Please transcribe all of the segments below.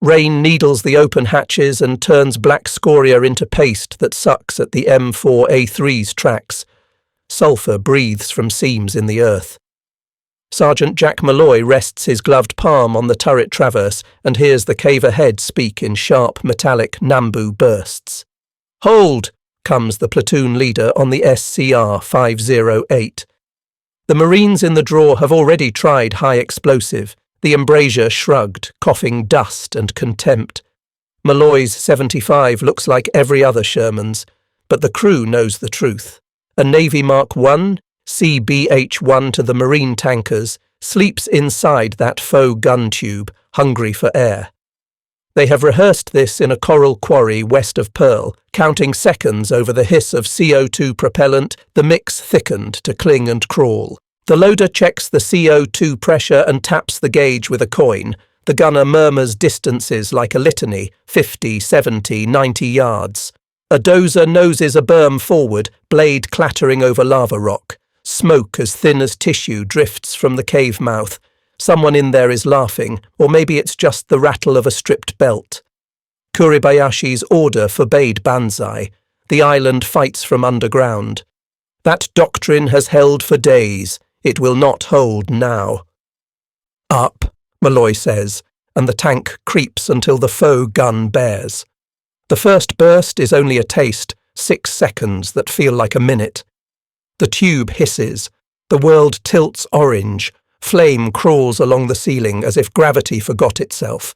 Rain needles the open hatches and turns black scoria into paste that sucks at the M4A3's tracks. Sulphur breathes from seams in the earth. Sergeant Jack Malloy rests his gloved palm on the turret traverse and hears the cave ahead speak in sharp, metallic Nambu bursts. "Hold!" comes the platoon leader on the SCR 508. The Marines in the draw have already tried high explosive. The embrasure shrugged, coughing dust and contempt. Malloy's 75 looks like every other Sherman's, but the crew knows the truth. A Navy Mark I, CBH-1 to the Marine tankers, sleeps inside that faux gun tube, hungry for air. They have rehearsed this in a coral quarry west of Pearl, counting seconds over the hiss of CO2 propellant, the mix thickened to cling and crawl. The loader checks the CO2 pressure and taps the gauge with a coin. The gunner murmurs distances like a litany, 50, 70, 90 yards. A dozer noses a berm forward, blade clattering over lava rock. Smoke as thin as tissue drifts from the cave mouth. Someone in there is laughing, or maybe it's just the rattle of a stripped belt. Kuribayashi's order forbade banzai. The island fights from underground. That doctrine has held for days. It will not hold now. "Up," Malloy says, and the tank creeps until the faux gun bears. The first burst is only a taste, 6 seconds that feel like a minute. The tube hisses. The world tilts orange. Flame crawls along the ceiling as if gravity forgot itself.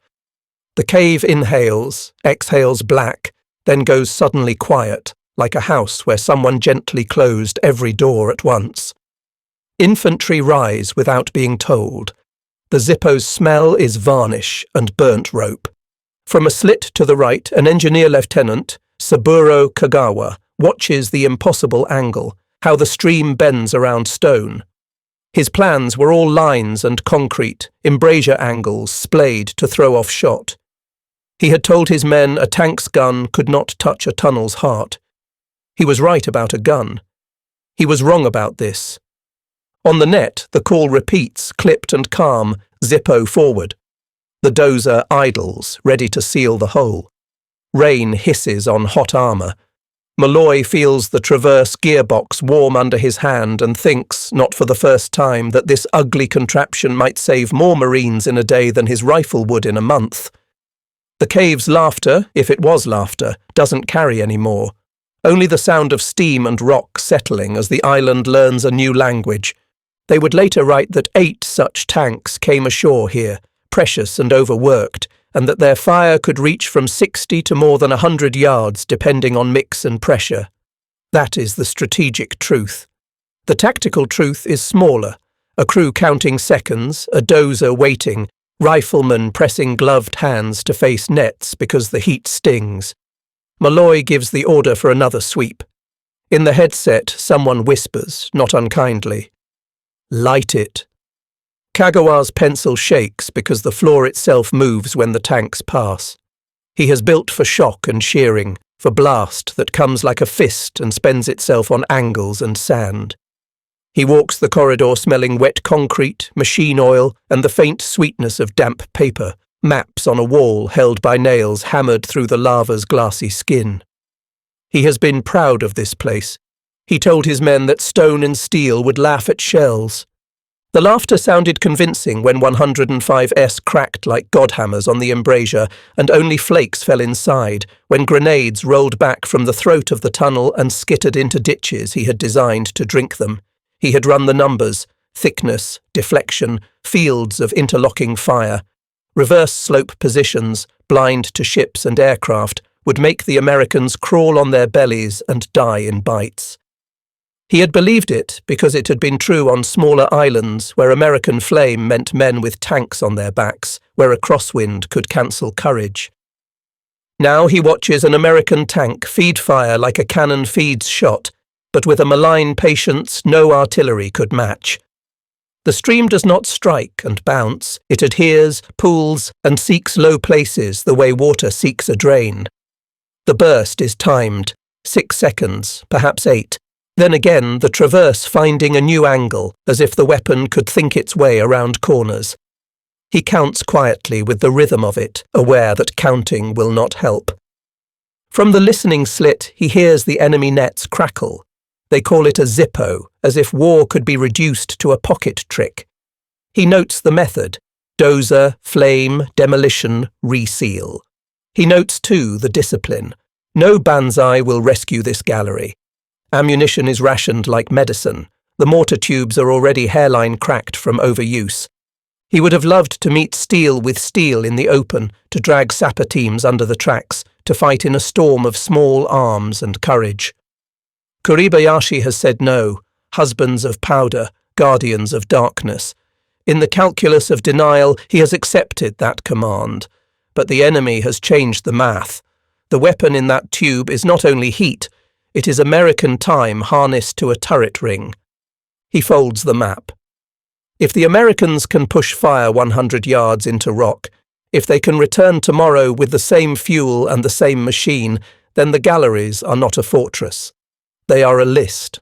The cave inhales, exhales black, then goes suddenly quiet, like a house where someone gently closed every door at once. Infantry rise without being told. The Zippo's smell is varnish and burnt rope. From a slit to the right, an engineer lieutenant, Saburo Kagawa, watches the impossible angle, how the stream bends around stone. His plans were all lines and concrete, embrasure angles splayed to throw off shot. He had told his men a tank's gun could not touch a tunnel's heart. He was right about a gun. He was wrong about this. On the net, the call repeats, clipped and calm, Zippo forward. The dozer idles, ready to seal the hole. Rain hisses on hot armour. Malloy feels the traverse gearbox warm under his hand and thinks, not for the first time, that this ugly contraption might save more Marines in a day than his rifle would in a month. The cave's laughter, if it was laughter, doesn't carry any more. Only the sound of steam and rock settling as the island learns a new language. They would later write that 8 such tanks came ashore here, precious and overworked, and that their fire could reach from 60 to more than 100 yards depending on mix and pressure. That is the strategic truth. The tactical truth is smaller, a crew counting seconds, a dozer waiting, riflemen pressing gloved hands to face nets because the heat stings. Malloy gives the order for another sweep. In the headset, someone whispers, not unkindly, "Light it." Kagawa's pencil shakes because the floor itself moves when the tanks pass. He has built for shock and shearing, for blast that comes like a fist and spends itself on angles and sand. He walks the corridor smelling wet concrete, machine oil, and the faint sweetness of damp paper, maps on a wall held by nails hammered through the lava's glassy skin. He has been proud of this place. He told his men that stone and steel would laugh at shells. The laughter sounded convincing when 105S cracked like godhammers on the embrasure and only flakes fell inside, when grenades rolled back from the throat of the tunnel and skittered into ditches he had designed to drink them. He had run the numbers, thickness, deflection, fields of interlocking fire. Reverse slope positions, blind to ships and aircraft, would make the Americans crawl on their bellies and die in bites. He had believed it because it had been true on smaller islands where American flame meant men with tanks on their backs, where a crosswind could cancel courage. Now he watches an American tank feed fire like a cannon feeds shot, but with a malign patience no artillery could match. The stream does not strike and bounce, it adheres, pools, and seeks low places the way water seeks a drain. The burst is timed, 6 seconds, perhaps 8. Then again, the traverse finding a new angle, as if the weapon could think its way around corners. He counts quietly with the rhythm of it, aware that counting will not help. From the listening slit, he hears the enemy nets crackle. They call it a Zippo, as if war could be reduced to a pocket trick. He notes the method: dozer, flame, demolition, reseal. He notes, too, the discipline. No banzai will rescue this gallery. Ammunition is rationed like medicine. The mortar tubes are already hairline cracked from overuse. He would have loved to meet steel with steel in the open, to drag sapper teams under the tracks, to fight in a storm of small arms and courage. Kuribayashi has said no, husbands of powder, guardians of darkness. In the calculus of denial, he has accepted that command. But the enemy has changed the math. The weapon in that tube is not only heat, it is American time harnessed to a turret ring. He folds the map. If the Americans can push fire 100 yards into rock, if they can return tomorrow with the same fuel and the same machine, then the galleries are not a fortress. They are a list.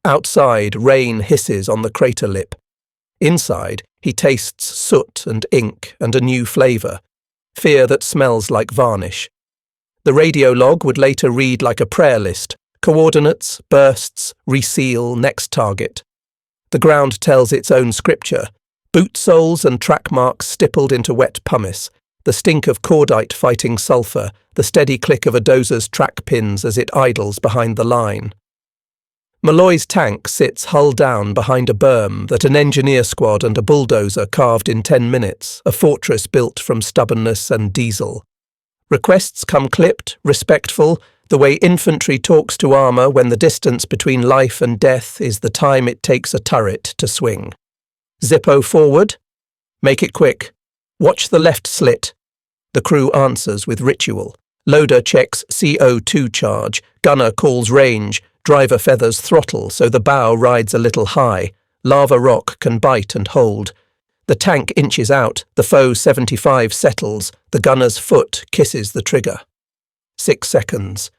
Outside, rain hisses on the crater lip. Inside, he tastes soot and ink and a new flavour, fear that smells like varnish. The radio log would later read like a prayer list: coordinates, bursts, reseal, next target. The ground tells its own scripture: boot soles and track marks stippled into wet pumice, the stink of cordite fighting sulphur, the steady click of a dozer's track pins as it idles behind the line. Malloy's tank sits hull down behind a berm that an engineer squad and a bulldozer carved in 10 minutes, a fortress built from stubbornness and diesel. Requests come clipped, respectful, the way infantry talks to armour when the distance between life and death is the time it takes a turret to swing. Zippo forward. Make it quick. Watch the left slit. The crew answers with ritual. Loader checks CO2 charge. Gunner calls range. Driver feathers throttle so the bow rides a little high. Lava rock can bite and hold. The tank inches out. The foe 75 settles. The gunner's foot kisses the trigger. 6 seconds.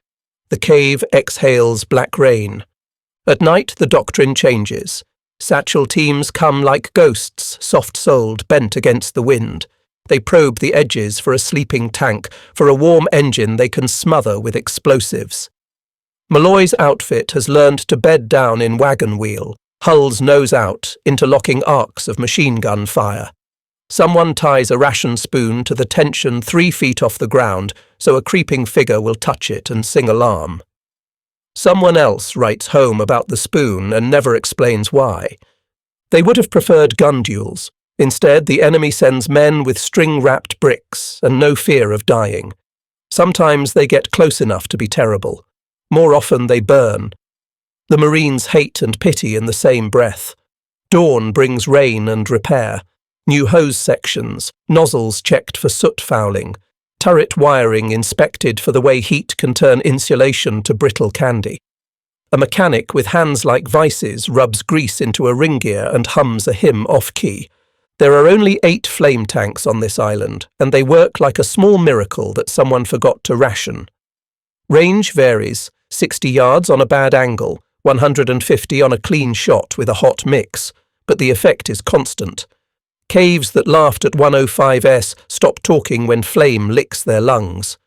The cave exhales black rain. At night the doctrine changes. Satchel teams come like ghosts, soft-soled, bent against the wind. They probe the edges for a sleeping tank, for a warm engine they can smother with explosives. Malloy's outfit has learned to bed down in wagon wheel, hulls nose out, interlocking arcs of machine gun fire. Someone ties a ration spoon to the tension 3 feet off the ground so a creeping figure will touch it and sing alarm. Someone else writes home about the spoon and never explains why. They would have preferred gun duels. Instead, the enemy sends men with string-wrapped bricks and no fear of dying. Sometimes they get close enough to be terrible. More often they burn. The Marines hate and pity in the same breath. Dawn brings rain and repair. New hose sections, nozzles checked for soot fouling, turret wiring inspected for the way heat can turn insulation to brittle candy. A mechanic with hands like vices rubs grease into a ring gear and hums a hymn off-key. There are only 8 flame tanks on this island, and they work like a small miracle that someone forgot to ration. Range varies: 60 yards on a bad angle, 150 on a clean shot with a hot mix, but the effect is constant. Caves that laughed at 105S stop talking when flame licks their lungs.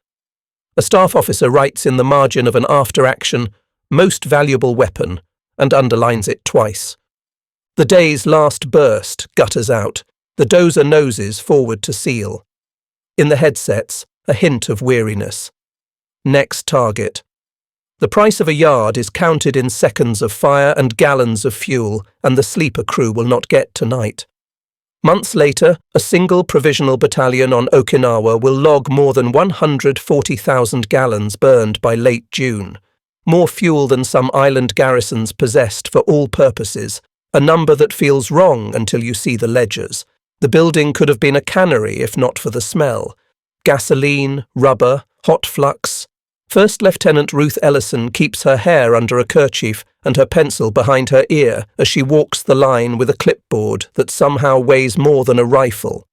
A staff officer writes in the margin of an after-action, "most valuable weapon," and underlines it twice. The day's last burst gutters out. The dozer noses forward to seal. In the headsets, a hint of weariness. Next target. The price of a yard is counted in seconds of fire and gallons of fuel, and the sleeper crew will not get tonight. Months later, a single provisional battalion on Okinawa will log more than 140,000 gallons burned by late June. More fuel than some island garrisons possessed for all purposes, a number that feels wrong until you see the ledgers. The building could have been a cannery if not for the smell. Gasoline, rubber, hot flux. First Lieutenant Ruth Ellison keeps her hair under a kerchief and her pencil behind her ear as she walks the line with a clipboard that somehow weighs more than a rifle.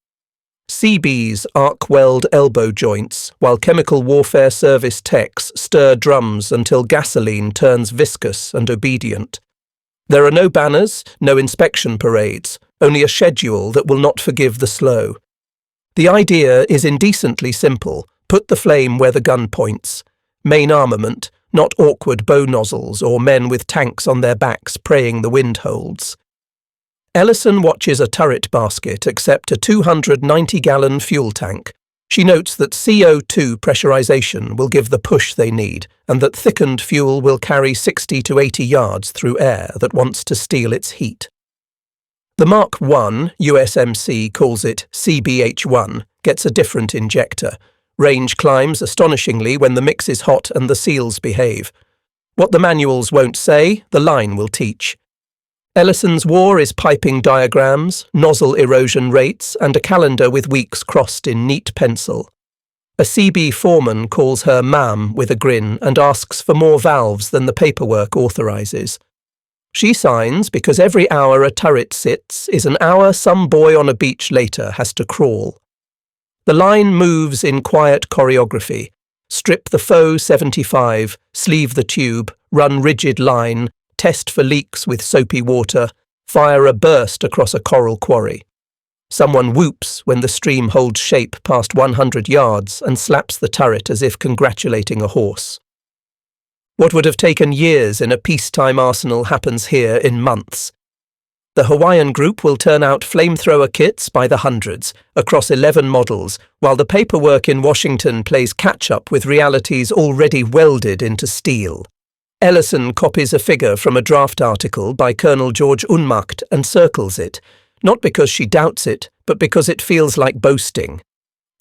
CBs arc-weld elbow joints, while chemical warfare service techs stir drums until gasoline turns viscous and obedient. There are no banners, no inspection parades, only a schedule that will not forgive the slow. The idea is indecently simple. Put the flame where the gun points. Main armament, not awkward bow nozzles or men with tanks on their backs praying the wind holds. Ellison watches a turret basket accept a 290-gallon fuel tank. She notes that CO2 pressurization will give the push they need, and that thickened fuel will carry 60 to 80 yards through air that wants to steal its heat. The Mark I USMC calls it CBH-1, gets a different injector. Range climbs astonishingly when the mix is hot and the seals behave. What the manuals won't say, the line will teach. Ellison's war is piping diagrams, nozzle erosion rates, and a calendar with weeks crossed in neat pencil. A CB foreman calls her ma'am with a grin and asks for more valves than the paperwork authorises. She signs because every hour a turret sits is an hour some boy on a beach later has to crawl. The line moves in quiet choreography. Strip the faux 75, sleeve the tube, run rigid line, test for leaks with soapy water, fire a burst across a coral quarry. Someone whoops when the stream holds shape past 100 yards and slaps the turret as if congratulating a horse. What would have taken years in a peacetime arsenal happens here in months. The Hawaiian group will turn out flamethrower kits by the hundreds, across 11 models, while the paperwork in Washington plays catch-up with realities already welded into steel. Ellison copies a figure from a draft article by Colonel George Unmacht and circles it, not because she doubts it, but because it feels like boasting.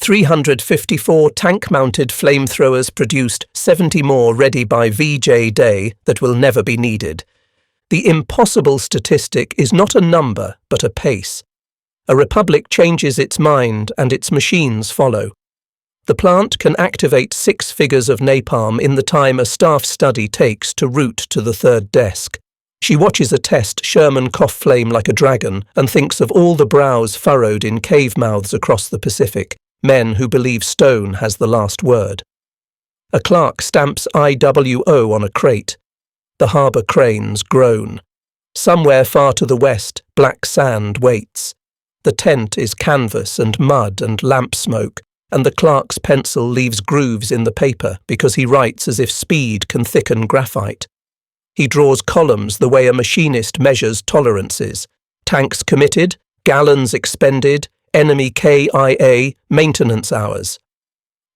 354 tank-mounted flamethrowers produced, 70 more ready by VJ Day that will never be needed. The impossible statistic is not a number, but a pace. A republic changes its mind and its machines follow. The plant can activate 6 figures of napalm in the time a staff study takes to route to the third desk. She watches a test Sherman cough flame like a dragon and thinks of all the brows furrowed in cave mouths across the Pacific, men who believe stone has the last word. A clerk stamps IWO on a crate. The harbour cranes groan. Somewhere far to the west, black sand waits. The tent is canvas and mud and lamp smoke, and the clerk's pencil leaves grooves in the paper because he writes as if speed can thicken graphite. He draws columns the way a machinist measures tolerances. Tanks committed, gallons expended, enemy KIA, maintenance hours.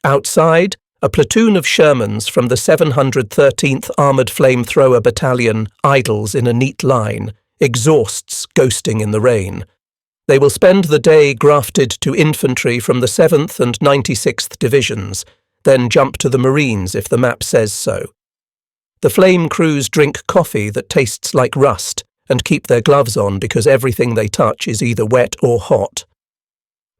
Outside, a platoon of Shermans from the 713th Armoured Flamethrower Battalion idles in a neat line, exhausts ghosting in the rain. They will spend the day grafted to infantry from the 7th and 96th Divisions, then jump to the Marines if the map says so. The flame crews drink coffee that tastes like rust and keep their gloves on because everything they touch is either wet or hot.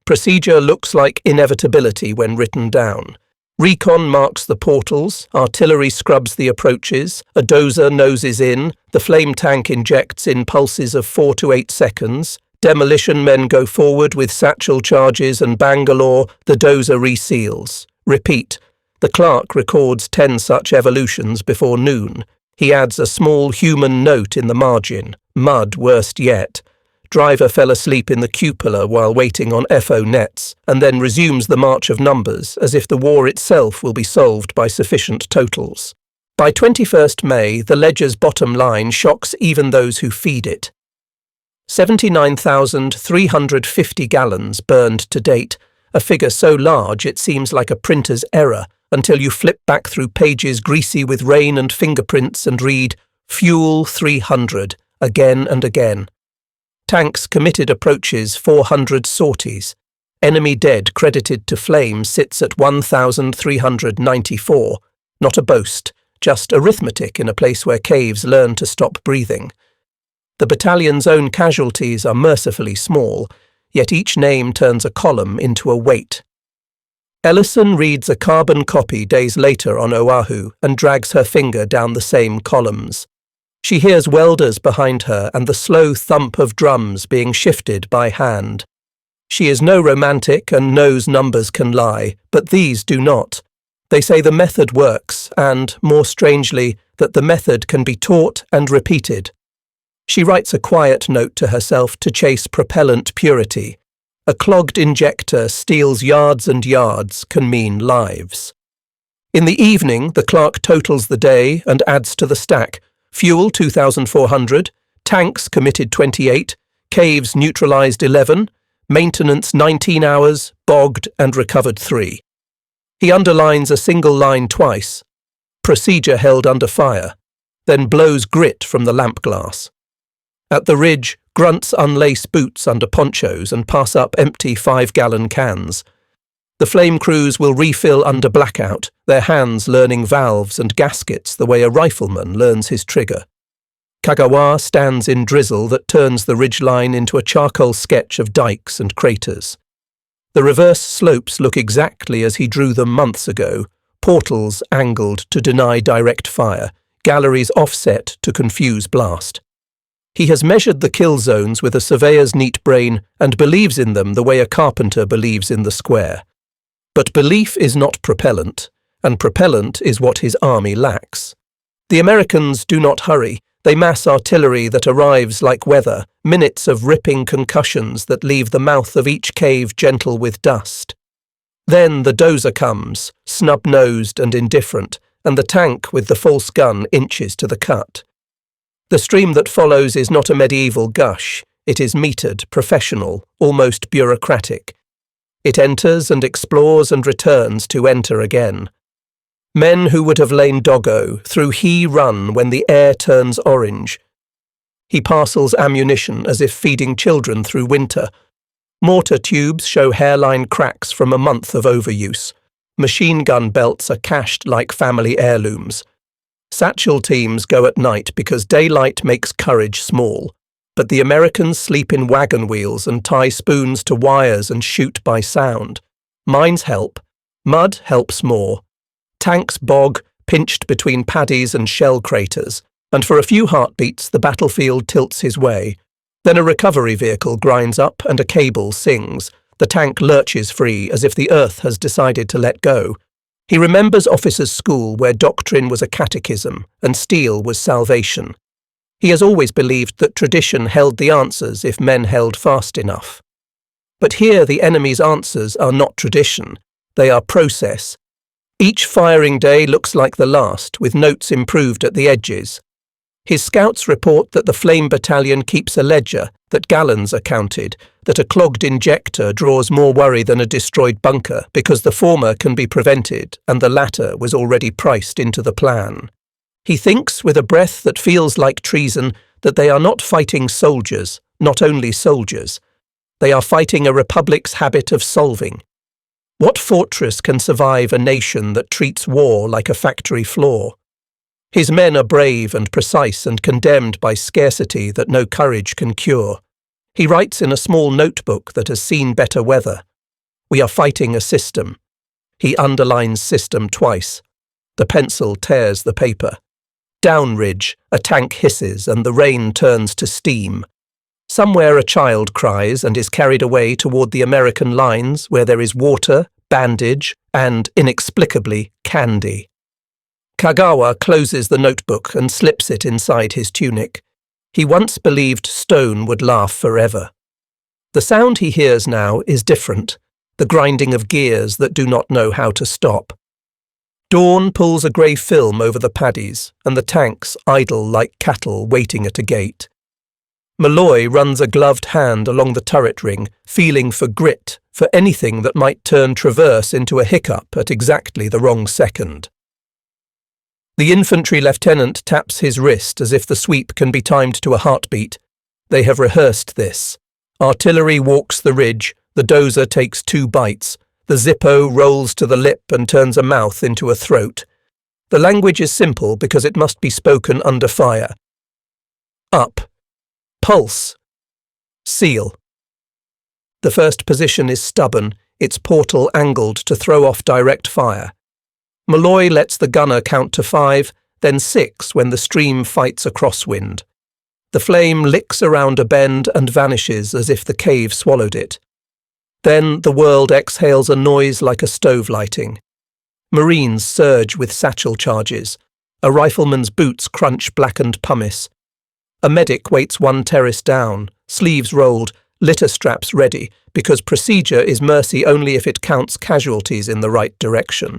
Procedure looks like inevitability when written down. Recon marks the portals, artillery scrubs the approaches, a dozer noses in, the flame tank injects in pulses of 4 to 8 seconds, demolition men go forward with satchel charges and Bangalore, the dozer reseals. Repeat. The clerk records 10 such evolutions before noon. He adds a small human note in the margin. Mud, worst yet. Driver fell asleep in the cupola while waiting on FO nets, and then resumes the march of numbers as if the war itself will be solved by sufficient totals. By 21st May, the ledger's bottom line shocks even those who feed it. 79,350 gallons burned to date, a figure so large it seems like a printer's error, until you flip back through pages greasy with rain and fingerprints and read, Fuel 300, again and again. Tanks committed approaches 400 sorties. Enemy dead credited to flame sits at 1,394. Not a boast, just arithmetic in a place where caves learn to stop breathing. The battalion's own casualties are mercifully small, yet each name turns a column into a weight. Ellison reads a carbon copy days later on Oahu and drags her finger down the same columns. She hears welders behind her and the slow thump of drums being shifted by hand. She is no romantic and knows numbers can lie, but these do not. They say the method works and, more strangely, that the method can be taught and repeated. She writes a quiet note to herself to chase propellant purity. A clogged injector steals yards and yards can mean lives. In the evening, the clerk totals the day and adds to the stack. Fuel 2,400, tanks committed 28, caves neutralized 11, maintenance 19 hours, bogged and recovered 3. He underlines a single line twice. Procedure held under fire, then blows grit from the lamp glass. At the ridge, grunts unlace boots under ponchos and pass up empty 5-gallon cans. The flame crews will refill under blackout, their hands learning valves and gaskets the way a rifleman learns his trigger. Kagawa stands in drizzle that turns the ridgeline into a charcoal sketch of dikes and craters. The reverse slopes look exactly as he drew them months ago, portals angled to deny direct fire, galleries offset to confuse blast. He has measured the kill zones with a surveyor's neat brain and believes in them the way a carpenter believes in the square. But belief is not propellant, and propellant is what his army lacks. The Americans do not hurry. They mass artillery that arrives like weather, minutes of ripping concussions that leave the mouth of each cave gentle with dust. Then the dozer comes, snub-nosed and indifferent, and the tank with the false gun inches to the cut. The stream that follows is not a medieval gush. It is metered, professional, almost bureaucratic. It enters and explores and returns to enter again. Men who would have lain doggo through he run when the air turns orange. He parcels ammunition as if feeding children through winter. Mortar tubes show hairline cracks from a month of overuse. Machine gun belts are cached like family heirlooms. Satchel teams go at night because daylight makes courage small. But the Americans sleep in wagon wheels and tie spoons to wires and shoot by sound. Mines help. Mud helps more. Tanks bog, pinched between paddies and shell craters, and for a few heartbeats the battlefield tilts his way. Then a recovery vehicle grinds up and a cable sings. The tank lurches free as if the earth has decided to let go. He remembers officers' school where doctrine was a catechism and steel was salvation. He has always believed that tradition held the answers if men held fast enough. But here the enemy's answers are not tradition, they are process. Each firing day looks like the last, with notes improved at the edges. His scouts report that the Flame Battalion keeps a ledger, that gallons are counted, that a clogged injector draws more worry than a destroyed bunker because the former can be prevented and the latter was already priced into the plan. He thinks, with a breath that feels like treason, that they are not fighting soldiers, not only soldiers. They are fighting a republic's habit of solving. What fortress can survive a nation that treats war like a factory floor? His men are brave and precise and condemned by scarcity that no courage can cure. He writes in a small notebook that has seen better weather. We are fighting a system. He underlines system twice. The pencil tears the paper. Downridge, a tank hisses and the rain turns to steam. Somewhere a child cries and is carried away toward the American lines where there is water, bandage, and, inexplicably, candy. Kagawa closes the notebook and slips it inside his tunic. He once believed stone would laugh forever. The sound he hears now is different, the grinding of gears that do not know how to stop. Dawn pulls a grey film over the paddies, and the tanks idle like cattle waiting at a gate. Malloy runs a gloved hand along the turret ring, feeling for grit, for anything that might turn traverse into a hiccup at exactly the wrong second. The infantry lieutenant taps his wrist as if the sweep can be timed to a heartbeat. They have rehearsed this. Artillery walks the ridge, the dozer takes 2 bites. The Zippo rolls to the lip and turns a mouth into a throat. The language is simple because it must be spoken under fire. Up. Pulse. Seal. The first position is stubborn, its portal angled to throw off direct fire. Malloy lets the gunner count to 5, then 6 when the stream fights a crosswind. The flame licks around a bend and vanishes as if the cave swallowed it. Then the world exhales a noise like a stove lighting. Marines surge with satchel charges. A rifleman's boots crunch blackened pumice. A medic waits one terrace down, sleeves rolled, litter straps ready, because procedure is mercy only if it counts casualties in the right direction.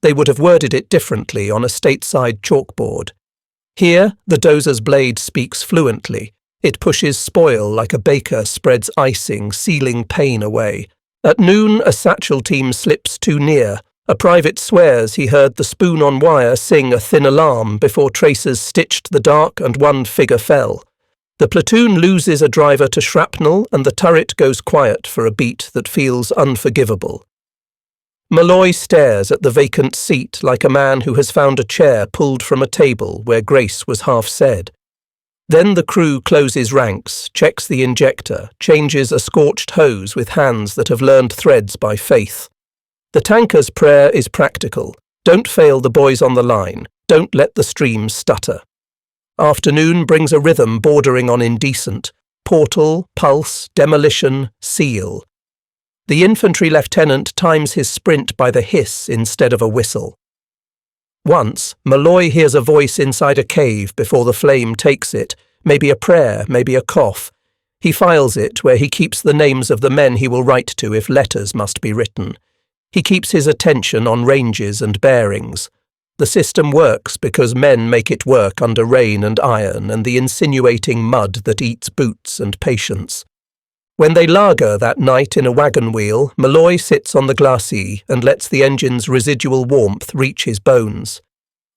They would have worded it differently on a stateside chalkboard. Here, the dozer's blade speaks fluently. It pushes spoil like a baker spreads icing, sealing pain away. At noon, a satchel team slips too near. A private swears he heard the spoon on wire sing a thin alarm before tracers stitched the dark and one figure fell. The platoon loses a driver to shrapnel and the turret goes quiet for a beat that feels unforgivable. Malloy stares at the vacant seat like a man who has found a chair pulled from a table where grace was half said. Then the crew closes ranks, checks the injector, changes a scorched hose with hands that have learned threads by faith. The tanker's prayer is practical. Don't fail the boys on the line. Don't let the stream stutter. Afternoon brings a rhythm bordering on indecent. Portal, pulse, demolition, seal. The infantry lieutenant times his sprint by the hiss instead of a whistle. Once, Malloy hears a voice inside a cave before the flame takes it, maybe a prayer, maybe a cough. He files it where he keeps the names of the men he will write to if letters must be written. He keeps his attention on ranges and bearings. The system works because men make it work under rain and iron and the insinuating mud that eats boots and patience. When they lager that night in a wagon wheel, Malloy sits on the glacis and lets the engine's residual warmth reach his bones.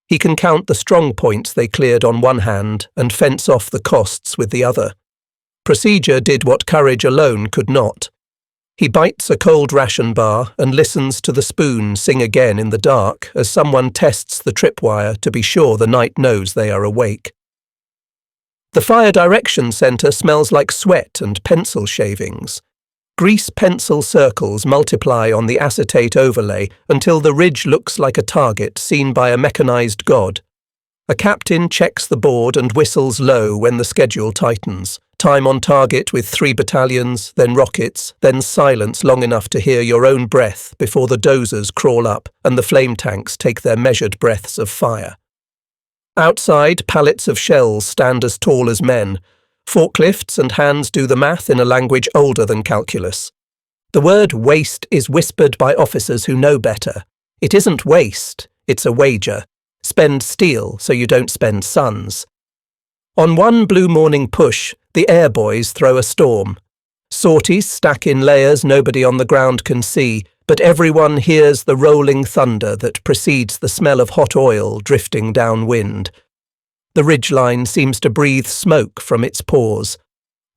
He can count the strong points they cleared on one hand and fence off the costs with the other. Procedure did what courage alone could not. He bites a cold ration bar and listens to the spoon sing again in the dark as someone tests the tripwire to be sure the night knows they are awake. The Fire Direction Centre smells like sweat and pencil shavings. Grease pencil circles multiply on the acetate overlay until the ridge looks like a target seen by a mechanized god. A captain checks the board and whistles low when the schedule tightens. Time on target with 3 battalions, then rockets, then silence long enough to hear your own breath before the dozers crawl up and the flame tanks take their measured breaths of fire. Outside, pallets of shells stand as tall as men. Forklifts and hands do the math in a language older than calculus. The word waste is whispered by officers who know better. It isn't waste, it's a wager. Spend steel so you don't spend suns. On one blue morning push, the air boys throw a storm. Sorties stack in layers nobody on the ground can see, but everyone hears the rolling thunder that precedes the smell of hot oil drifting downwind. The ridgeline seems to breathe smoke from its pores.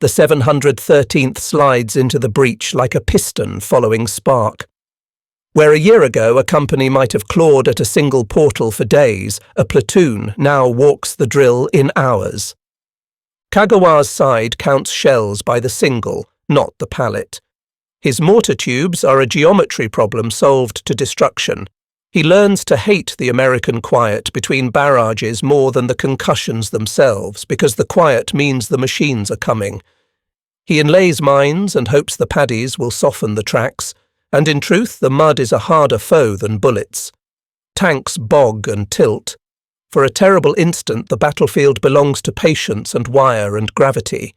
The 713th slides into the breach like a piston following spark. Where a year ago a company might have clawed at a single portal for days, a platoon now walks the drill in hours. Kagawa's side counts shells by the single, not the pallet. His mortar tubes are a geometry problem solved to destruction. He learns to hate the American quiet between barrages more than the concussions themselves, because the quiet means the machines are coming. He inlays mines and hopes the paddies will soften the tracks, and in truth the mud is a harder foe than bullets. Tanks bog and tilt. For a terrible instant the battlefield belongs to patience and wire and gravity.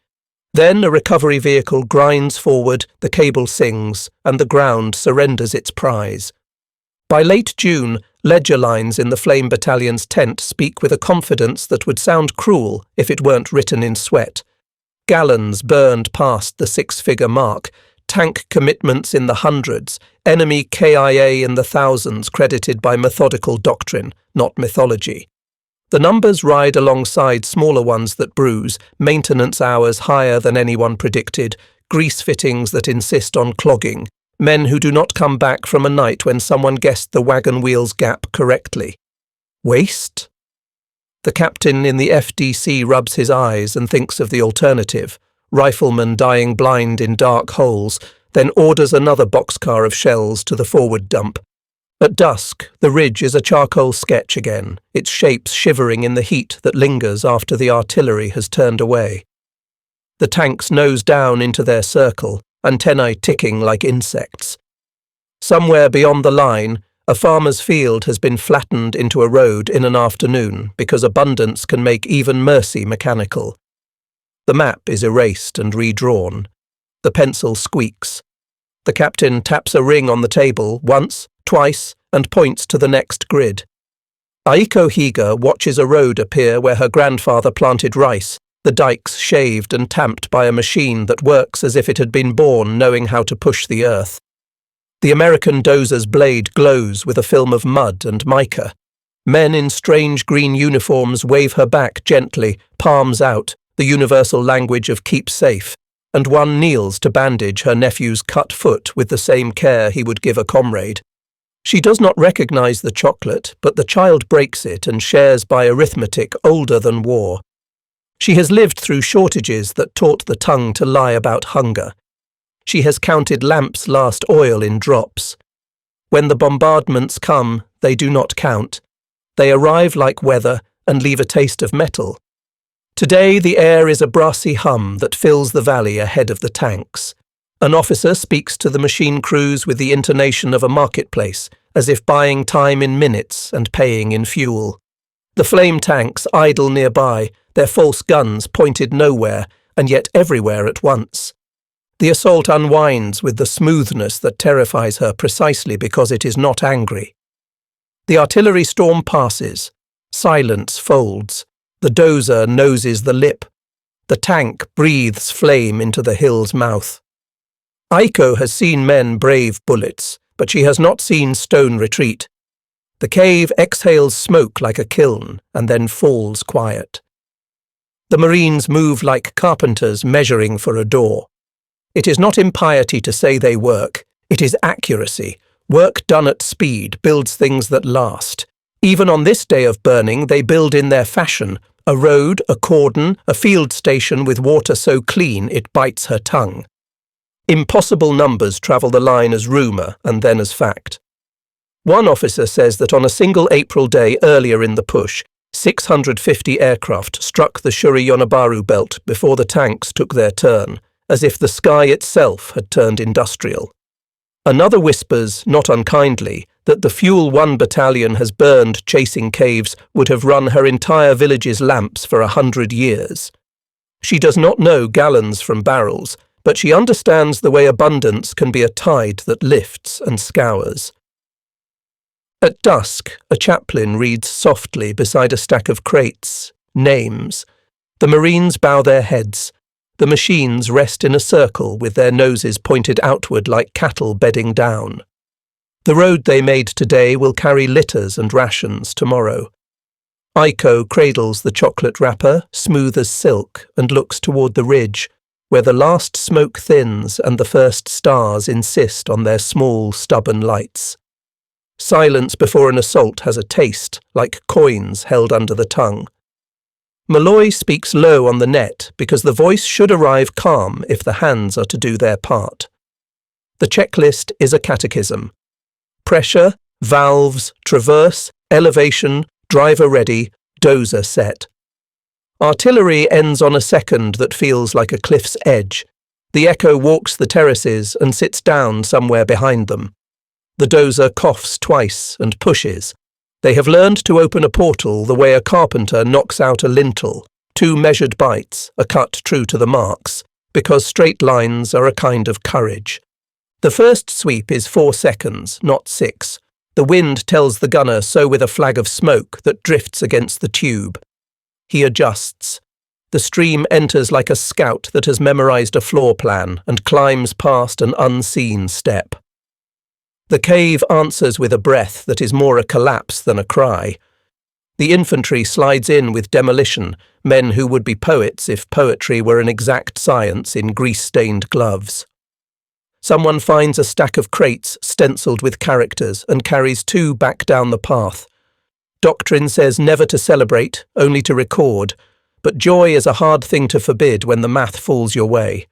Then a recovery vehicle grinds forward, the cable sings, and the ground surrenders its prize. By late June, ledger lines in the Flame Battalion's tent speak with a confidence that would sound cruel if it weren't written in sweat. Gallons burned past the 6-figure mark, tank commitments in the hundreds, enemy KIA in the thousands credited by methodical doctrine, not mythology. The numbers ride alongside smaller ones that bruise, maintenance hours higher than anyone predicted, grease fittings that insist on clogging, men who do not come back from a night when someone guessed the wagon wheel's gap correctly. Waste? The captain in the FDC rubs his eyes and thinks of the alternative, riflemen dying blind in dark holes, then orders another boxcar of shells to the forward dump. At dusk, the ridge is a charcoal sketch again, its shapes shivering in the heat that lingers after the artillery has turned away. The tanks nose down into their circle, antennae ticking like insects. Somewhere beyond the line, a farmer's field has been flattened into a road in an afternoon because abundance can make even mercy mechanical. The map is erased and redrawn. The pencil squeaks. The captain taps a ring on the table once, twice, and points to the next grid. Aiko Higa watches a road appear where her grandfather planted rice, the dikes shaved and tamped by a machine that works as if it had been born knowing how to push the earth. The American dozer's blade glows with a film of mud and mica. Men in strange green uniforms wave her back gently, palms out, the universal language of keep safe, and one kneels to bandage her nephew's cut foot with the same care he would give a comrade. She does not recognize the chocolate, but the child breaks it and shares by arithmetic older than war. She has lived through shortages that taught the tongue to lie about hunger. She has counted lamps' last oil in drops. When the bombardments come, they do not count. They arrive like weather and leave a taste of metal. Today the air is a brassy hum that fills the valley ahead of the tanks. An officer speaks to the machine crews with the intonation of a marketplace, as if buying time in minutes and paying in fuel. The flame tanks idle nearby, their false guns pointed nowhere, and yet everywhere at once. The assault unwinds with the smoothness that terrifies her precisely because it is not angry. The artillery storm passes. Silence folds. The dozer noses the lip. The tank breathes flame into the hill's mouth. Aiko has seen men brave bullets, but she has not seen stone retreat. The cave exhales smoke like a kiln and then falls quiet. The Marines move like carpenters measuring for a door. It is not impiety to say they work, it is accuracy. Work done at speed builds things that last. Even on this day of burning, they build in their fashion, a road, a cordon, a field station with water so clean it bites her tongue. Impossible numbers travel the line as rumour and then as fact. One officer says that on a single April day earlier in the push, 650 aircraft struck the Shuri-Yonabaru belt before the tanks took their turn, as if the sky itself had turned industrial. Another whispers, not unkindly, that the Fuel 1 battalion has burned chasing caves would have run her entire village's lamps for 100 years. She does not know gallons from barrels, but she understands the way abundance can be a tide that lifts and scours. At dusk, a chaplain reads softly beside a stack of crates, names. The Marines bow their heads. The machines rest in a circle with their noses pointed outward like cattle bedding down. The road they made today will carry litters and rations tomorrow. Aiko cradles the chocolate wrapper, smooth as silk, and looks toward the ridge, where the last smoke thins and the first stars insist on their small, stubborn lights. Silence before an assault has a taste, like coins held under the tongue. Malloy speaks low on the net because the voice should arrive calm if the hands are to do their part. The checklist is a catechism. Pressure, valves, traverse, elevation, driver ready, dozer set. Artillery ends on a second that feels like a cliff's edge. The Echo walks the terraces and sits down somewhere behind them. The dozer coughs twice and pushes. They have learned to open a portal the way a carpenter knocks out a lintel, 2 measured bites, a cut true to the marks, because straight lines are a kind of courage. The first sweep is 4 seconds, not 6. The wind tells the gunner so with a flag of smoke that drifts against the tube. He adjusts. The stream enters like a scout that has memorized a floor plan and climbs past an unseen step. The cave answers with a breath that is more a collapse than a cry. The infantry slides in with demolition, men who would be poets if poetry were an exact science in grease-stained gloves. Someone finds a stack of crates stenciled with characters and carries 2 back down the path. Doctrine says never to celebrate, only to record, but joy is a hard thing to forbid when the math falls your way.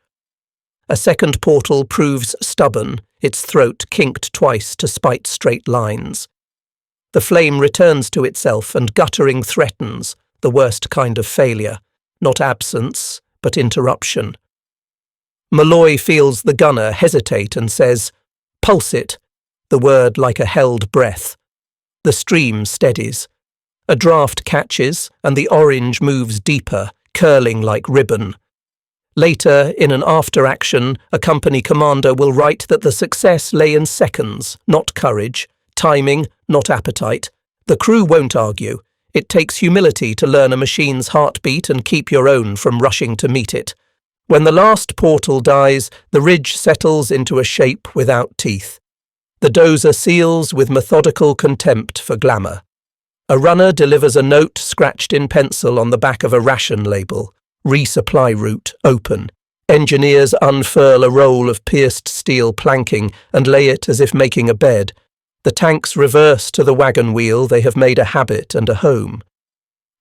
A second portal proves stubborn, its throat kinked twice to spite straight lines. The flame returns to itself and guttering threatens, the worst kind of failure, not absence, but interruption. Malloy feels the gunner hesitate and says, "Pulse it," the word like a held breath. The stream steadies. A draft catches, and the orange moves deeper, curling like ribbon. Later, in an after-action, a company commander will write that the success lay in seconds, not courage, timing, not appetite. The crew won't argue. It takes humility to learn a machine's heartbeat and keep your own from rushing to meet it. When the last portal dies, the ridge settles into a shape without teeth. The dozer seals with methodical contempt for glamour. A runner delivers a note scratched in pencil on the back of a ration label. Resupply route open. Engineers unfurl a roll of pierced steel planking and lay it as if making a bed. The tanks reverse to the wagon wheel they have made a habit and a home.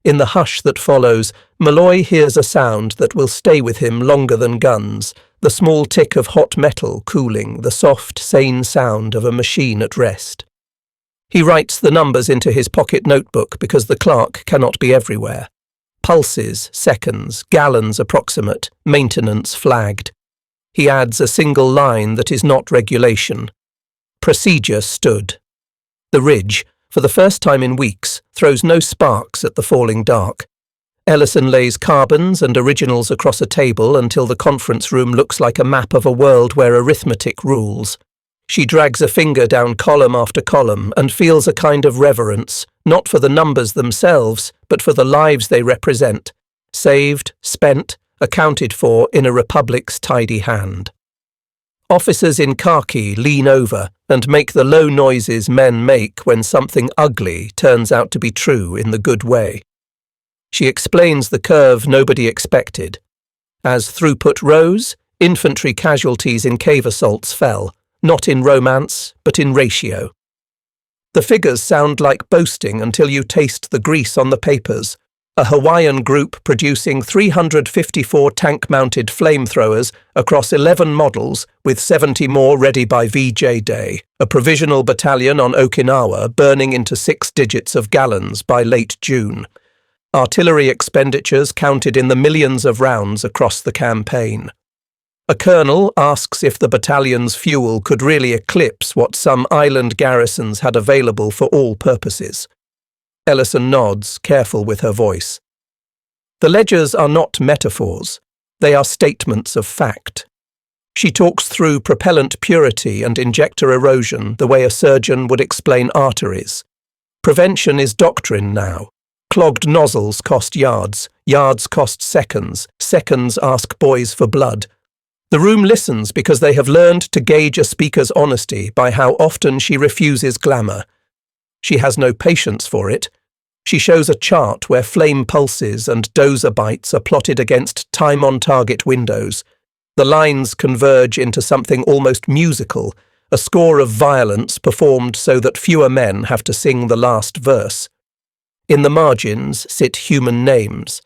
In the hush that follows, Malloy hears a sound that will stay with him longer than guns, the small tick of hot metal cooling, the soft, sane sound of a machine at rest. He writes the numbers into his pocket notebook because the clerk cannot be everywhere. Pulses, seconds, gallons approximate, maintenance flagged. He adds a single line that is not regulation. Procedure stood. The ridge, for the first time in weeks, throws no sparks at the falling dark. Ellison lays carbons and originals across a table until the conference room looks like a map of a world where arithmetic rules. She drags a finger down column after column and feels a kind of reverence, not for the numbers themselves, but for the lives they represent, saved, spent, accounted for in a republic's tidy hand. Officers in khaki lean over and make the low noises men make when something ugly turns out to be true in the good way. She explains the curve nobody expected. As throughput rose, infantry casualties in cave assaults fell, not in romance, but in ratio. The figures sound like boasting until you taste the grease on the papers. A Hawaiian group producing 354 tank-mounted flamethrowers across 11 models, with 70 more ready by VJ Day. A provisional battalion on Okinawa burning into 6 digits of gallons by late June. Artillery expenditures counted in the millions of rounds across the campaign. A colonel asks if the battalion's fuel could really eclipse what some island garrisons had available for all purposes. Ellison nods, careful with her voice. The ledgers are not metaphors. They are statements of fact. She talks through propellant purity and injector erosion the way a surgeon would explain arteries. Prevention is doctrine now. Clogged nozzles cost yards, yards cost seconds, seconds ask boys for blood. The room listens because they have learned to gauge a speaker's honesty by how often she refuses glamour. She has no patience for it. She shows a chart where flame pulses and dozer bites are plotted against time-on-target windows. The lines converge into something almost musical, a score of violence performed so that fewer men have to sing the last verse. In the margins sit human names.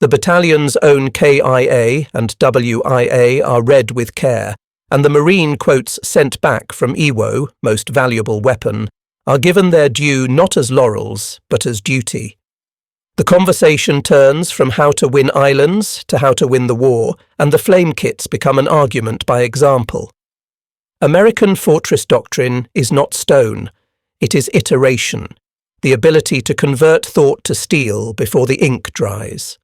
The battalion's own KIA and WIA are read with care, and the Marine quotes sent back from Iwo, most valuable weapon, are given their due not as laurels, but as duty. The conversation turns from how to win islands to how to win the war, and the flame kits become an argument by example. American fortress doctrine is not stone, it is iteration, the ability to convert thought to steel before the ink dries.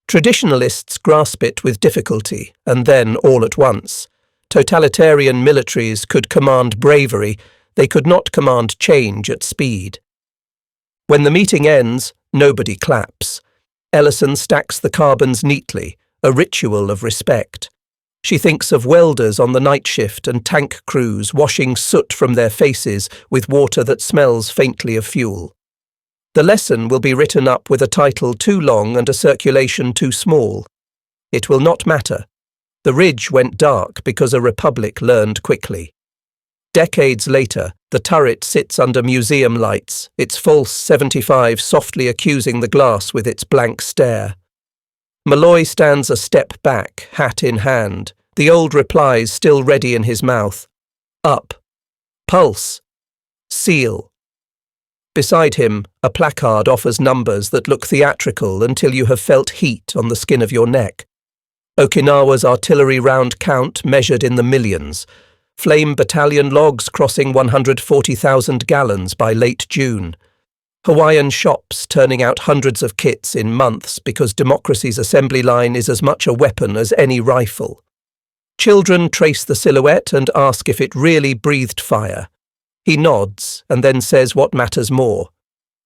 Traditionalists grasp it with difficulty, and then all at once. Totalitarian militaries could command bravery, they could not command change at speed. When the meeting ends, nobody claps. Ellison stacks the carbons neatly, a ritual of respect. She thinks of welders on the night shift and tank crews washing soot from their faces with water that smells faintly of fuel. The lesson will be written up with a title too long and a circulation too small. It will not matter. The ridge went dark because a republic learned quickly. Decades later, the turret sits under museum lights, its false 75 softly accusing the glass with its blank stare. Malloy stands a step back, hat in hand, the old replies still ready in his mouth. Up. Pulse. Seal. Beside him, a placard offers numbers that look theatrical until you have felt heat on the skin of your neck. Okinawa's artillery round count measured in the millions. Flame battalion logs crossing 140,000 gallons by late June. Hawaiian shops turning out hundreds of kits in months because democracy's assembly line is as much a weapon as any rifle. Children trace the silhouette and ask if it really breathed fire. He nods and then says what matters more.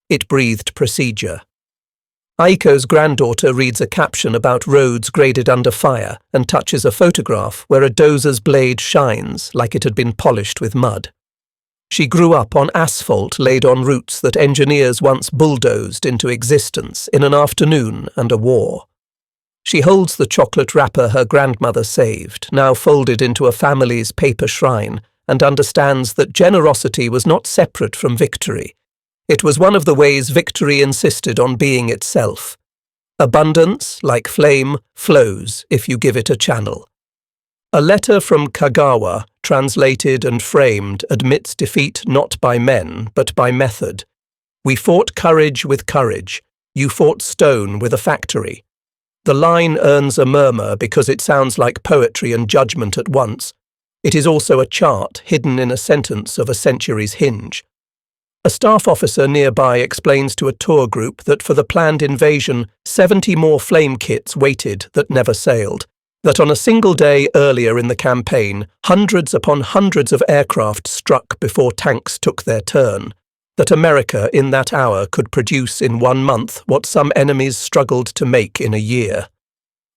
It breathed procedure. Aiko's granddaughter reads a caption about roads graded under fire and touches a photograph where a dozer's blade shines like it had been polished with mud. She grew up on asphalt laid on routes that engineers once bulldozed into existence in an afternoon and a war. She holds the chocolate wrapper her grandmother saved, now folded into a family's paper shrine, and understands that generosity was not separate from victory. It was one of the ways victory insisted on being itself. Abundance, like flame, flows if you give it a channel. A letter from Kagawa, translated and framed, admits defeat not by men, but by method. We fought courage with courage. You fought stone with a factory. The line earns a murmur because it sounds like poetry and judgment at once. It is also a chart hidden in a sentence of a century's hinge. A staff officer nearby explains to a tour group that for the planned invasion, 70 more flame kits waited that never sailed. That on a single day earlier in the campaign, hundreds upon hundreds of aircraft struck before tanks took their turn. That America in that hour could produce in 1 month what some enemies struggled to make in a year.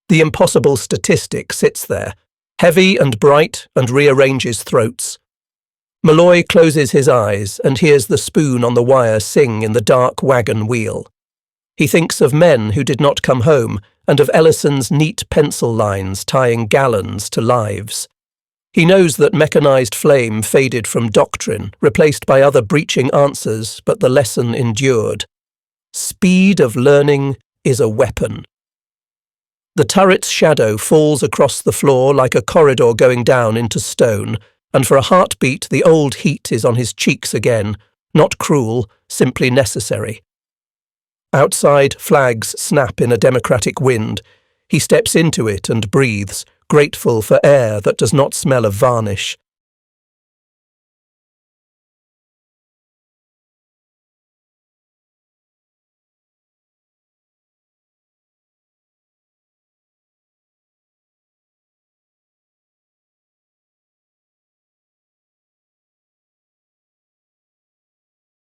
The impossible statistic sits there, heavy and bright, and rearranges throats. Malloy closes his eyes and hears the spoon on the wire sing in the dark wagon wheel. He thinks of men who did not come home and of Ellison's neat pencil lines tying gallons to lives. He knows that mechanized flame faded from doctrine, replaced by other breaching answers, but the lesson endured. Speed of learning is a weapon. The turret's shadow falls across the floor like a corridor going down into stone, and for a heartbeat the old heat is on his cheeks again, not cruel, simply necessary. Outside, flags snap in a democratic wind. He steps into it and breathes, grateful for air that does not smell of varnish.